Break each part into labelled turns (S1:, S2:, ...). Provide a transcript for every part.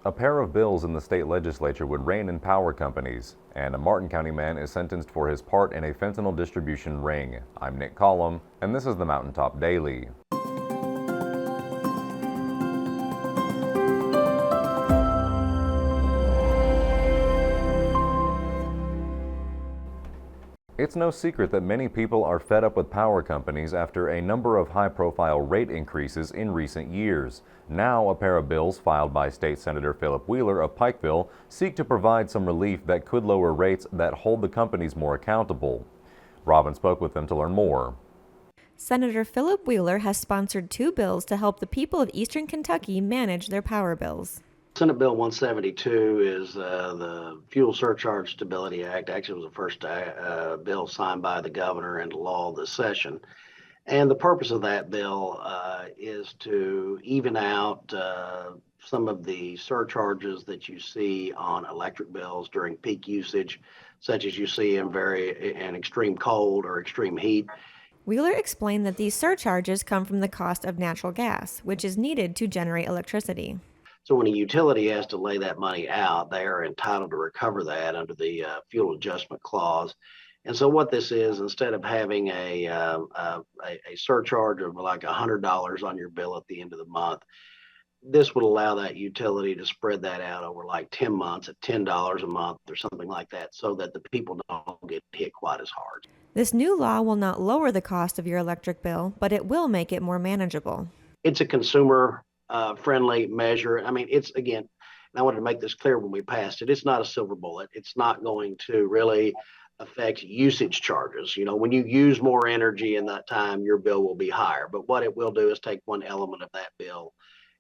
S1: A pair of bills in the state legislature would rein in power companies, and a Martin County man is sentenced for his part in a fentanyl distribution ring. I'm Nick Collum, and this is the Mountaintop Daily. It's no secret that many people are fed up with power companies after a number of high-profile rate increases in recent years. Now, a pair of bills filed by State Senator Philip Wheeler of Pikeville seek to provide some relief that could lower rates that hold the companies more accountable. Robin spoke with them to learn more.
S2: Senator Philip Wheeler has sponsored two bills to help the people of eastern Kentucky manage their power bills.
S3: Senate Bill 172 is the Fuel Surcharge Stability Act. Actually, it was the first bill signed by the governor into law this session. And the purpose of that bill is to even out some of the surcharges that you see on electric bills during peak usage, such as you see in extreme cold or extreme heat.
S2: Wheeler explained that these surcharges come from the cost of natural gas, which is needed to generate electricity.
S3: So when a utility has to lay that money out, they are entitled to recover that under the fuel adjustment clause. And so what this is, instead of having a surcharge of like $100 on your bill at the end of the month, this would allow that utility to spread that out over like 10 months at $10 a month or something like that, so that the people don't get hit quite as hard.
S2: This new law will not lower the cost of your electric bill, but it will make it more manageable.
S3: It's a consumer friendly measure. I mean, it's, again, and I wanted to make this clear when we passed it, it's not a silver bullet. It's not going to really affect usage charges. You know, when you use more energy in that time, your bill will be higher. But what it will do is take one element of that bill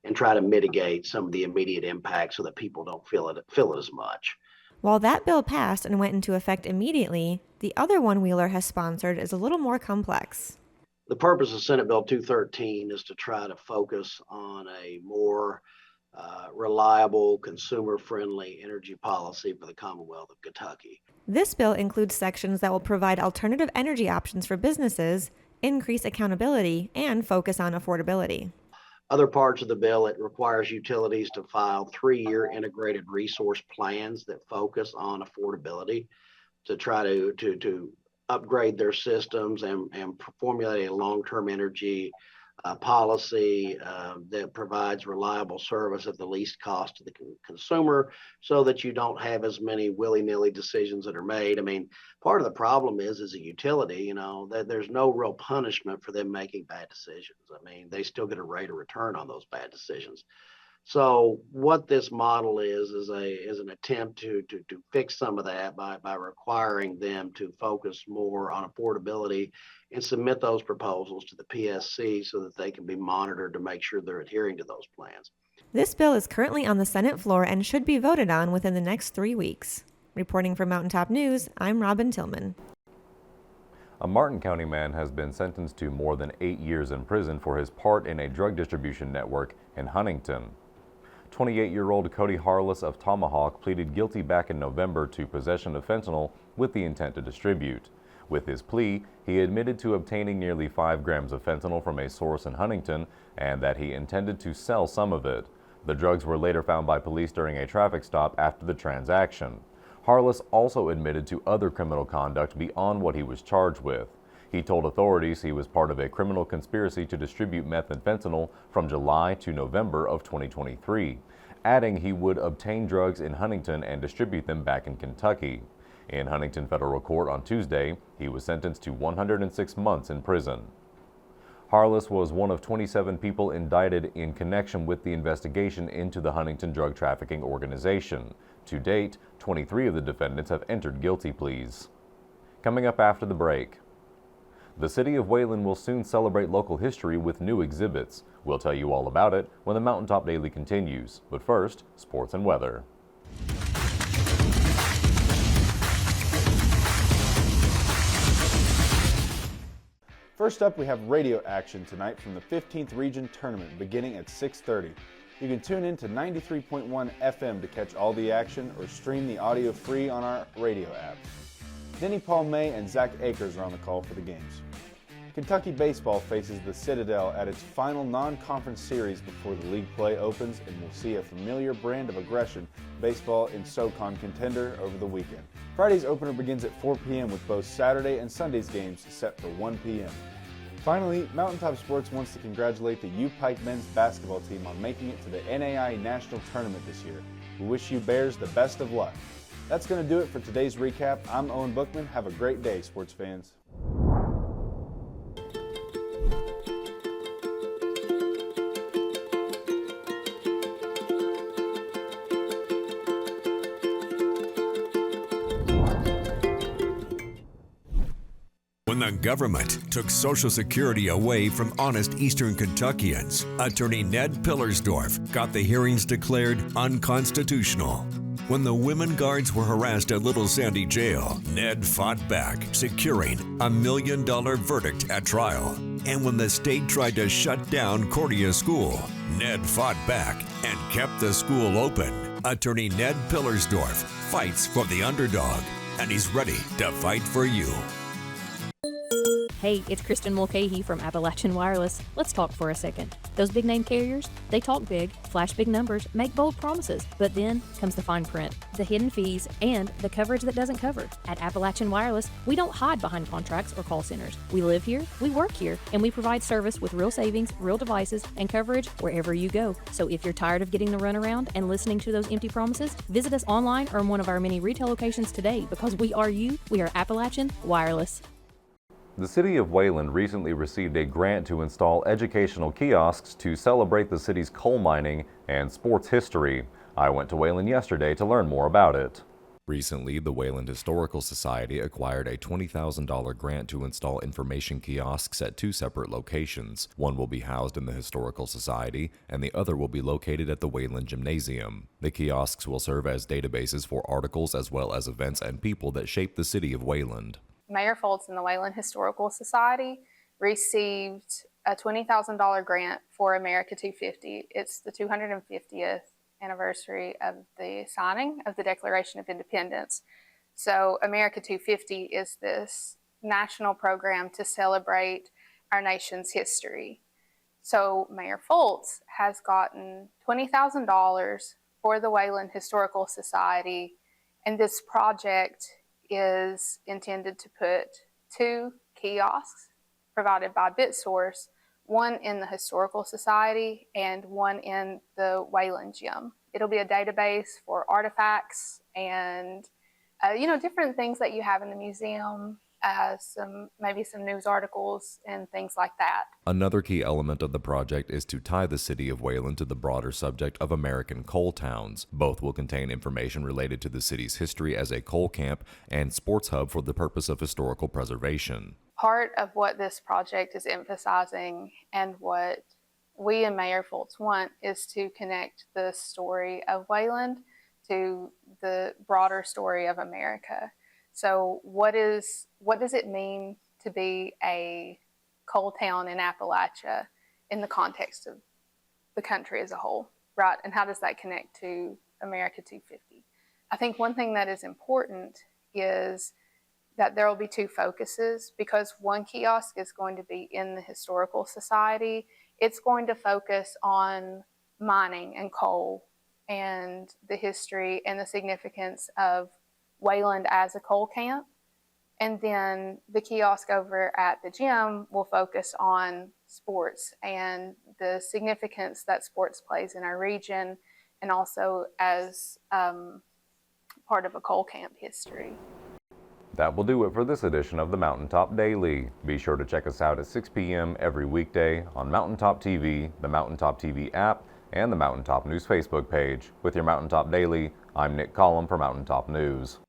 S3: and try to mitigate some of the immediate impacts so that people don't feel it as much.
S2: While that bill passed and went into effect immediately, the other one Wheeler has sponsored is a little more complex.
S3: The purpose of Senate Bill 213 is to try to focus on a more reliable, consumer-friendly energy policy for the Commonwealth of Kentucky.
S2: This bill includes sections that will provide alternative energy options for businesses, increase accountability, and focus on affordability.
S3: Other parts of the bill, it requires utilities to file 3-year integrated resource plans that focus on affordability to try to upgrade their systems and formulate a long-term energy policy that provides reliable service at the least cost to the consumer, so that you don't have as many willy-nilly decisions that are made. I mean, part of the problem is, as a utility, you know, that there's no real punishment for them making bad decisions. I mean, they still get a rate of return on those bad decisions. So what this model is an attempt to fix some of that by requiring them to focus more on affordability and submit those proposals to the PSC so that they can be monitored to make sure they're adhering to those plans.
S2: This bill is currently on the Senate floor and should be voted on within the next 3 weeks. Reporting for Mountaintop News, I'm Robin Tillman.
S1: A Martin County man has been sentenced to more than 8 years in prison for his part in a drug distribution network in Huntington. 28-year-old Cody Harless of Tomahawk pleaded guilty back in November to possession of fentanyl with the intent to distribute. With his plea, he admitted to obtaining nearly 5 grams of fentanyl from a source in Huntington and that he intended to sell some of it. The drugs were later found by police during a traffic stop after the transaction. Harless also admitted to other criminal conduct beyond what he was charged with. He told authorities he was part of a criminal conspiracy to distribute meth and fentanyl from July to November of 2023, adding he would obtain drugs in Huntington and distribute them back in Kentucky. In Huntington Federal Court on Tuesday, he was sentenced to 106 months in prison. Harless was one of 27 people indicted in connection with the investigation into the Huntington drug trafficking organization. To date, 23 of the defendants have entered guilty pleas. Coming up after the break, the city of Wayland will soon celebrate local history with new exhibits. We'll tell you all about it when the Mountaintop Daily continues. But first, sports and weather.
S4: First up, we have radio action tonight from the 15th Region Tournament beginning at 6:30. You can tune in to 93.1 FM to catch all the action or stream the audio free on our radio app. Denny Paul May and Zach Akers are on the call for the games. Kentucky baseball faces the Citadel at its final non-conference series before the league play opens, and we'll see a familiar brand of aggression baseball in SoCon Contender over the weekend. Friday's opener begins at 4 p.m. with both Saturday and Sunday's games set for 1 p.m. Finally, Mountaintop Sports wants to congratulate the U-Pike men's basketball team on making it to the NAI National Tournament this year. We wish you Bears the best of luck. That's going to do it for today's recap. I'm Owen Bookman. Have a great day, sports fans.
S5: When the government took Social Security away from honest Eastern Kentuckians, Attorney Ned Pillersdorf got the hearings declared unconstitutional. When the women guards were harassed at Little Sandy Jail, Ned fought back, securing a $1 million verdict at trial. And when the state tried to shut down Cordia School, Ned fought back and kept the school open. Attorney Ned Pillersdorf fights for the underdog, and he's ready to fight for you.
S6: Hey, it's Kristen Mulcahy from Appalachian Wireless. Let's talk for a second. Those big name carriers, they talk big, flash big numbers, make bold promises, but then comes the fine print, the hidden fees, and the coverage that doesn't cover. At Appalachian Wireless, we don't hide behind contracts or call centers. We live here, we work here, and we provide service with real savings, real devices, and coverage wherever you go. So if you're tired of getting the runaround and listening to those empty promises, visit us online or in one of our many retail locations today, because we are you, we are Appalachian Wireless.
S1: The city of Wayland recently received a grant to install educational kiosks to celebrate the city's coal mining and sports history. I went to Wayland yesterday to learn more about it. Recently, the Wayland Historical Society acquired a $20,000 grant to install information kiosks at two separate locations. One will be housed in the Historical Society, and the other will be located at the Wayland Gymnasium. The kiosks will serve as databases for articles as well as events and people that shape the city of Wayland.
S7: Mayor Foltz and the Wayland Historical Society received a $20,000 grant for America 250. It's the 250th anniversary of the signing of the Declaration of Independence. So America 250 is this national program to celebrate our nation's history. So Mayor Foltz has gotten $20,000 for the Wayland Historical Society, and this project is intended to put 2 kiosks provided by BitSource, one in the Historical Society and one in the Wayland Gym. It'll be a database for artifacts and different things that you have in the museum, maybe some news articles and things like that.
S1: Another key element of the project is to tie the city of Wayland to the broader subject of American coal towns. Both will contain information related to the city's history as a coal camp and sports hub for the purpose of historical preservation.
S7: Part of what this project is emphasizing and what we and Mayor Foltz want is to connect the story of Wayland to the broader story of America. So what does it mean to be a coal town in Appalachia in the context of the country as a whole, right? And how does that connect to America 250? I think one thing that is important is that there will be 2 focuses, because one kiosk is going to be in the Historical Society. It's going to focus on mining and coal and the history and the significance of Wayland as a coal camp. And then the kiosk over at the gym will focus on sports and the significance that sports plays in our region, and also as part of a coal camp history.
S1: That will do it for this edition of the Mountaintop Daily. Be sure to check us out at 6 p.m. every weekday on Mountaintop TV, the Mountaintop TV app, and the Mountaintop News Facebook page. With your Mountaintop Daily, I'm Nick Collum for Mountaintop News.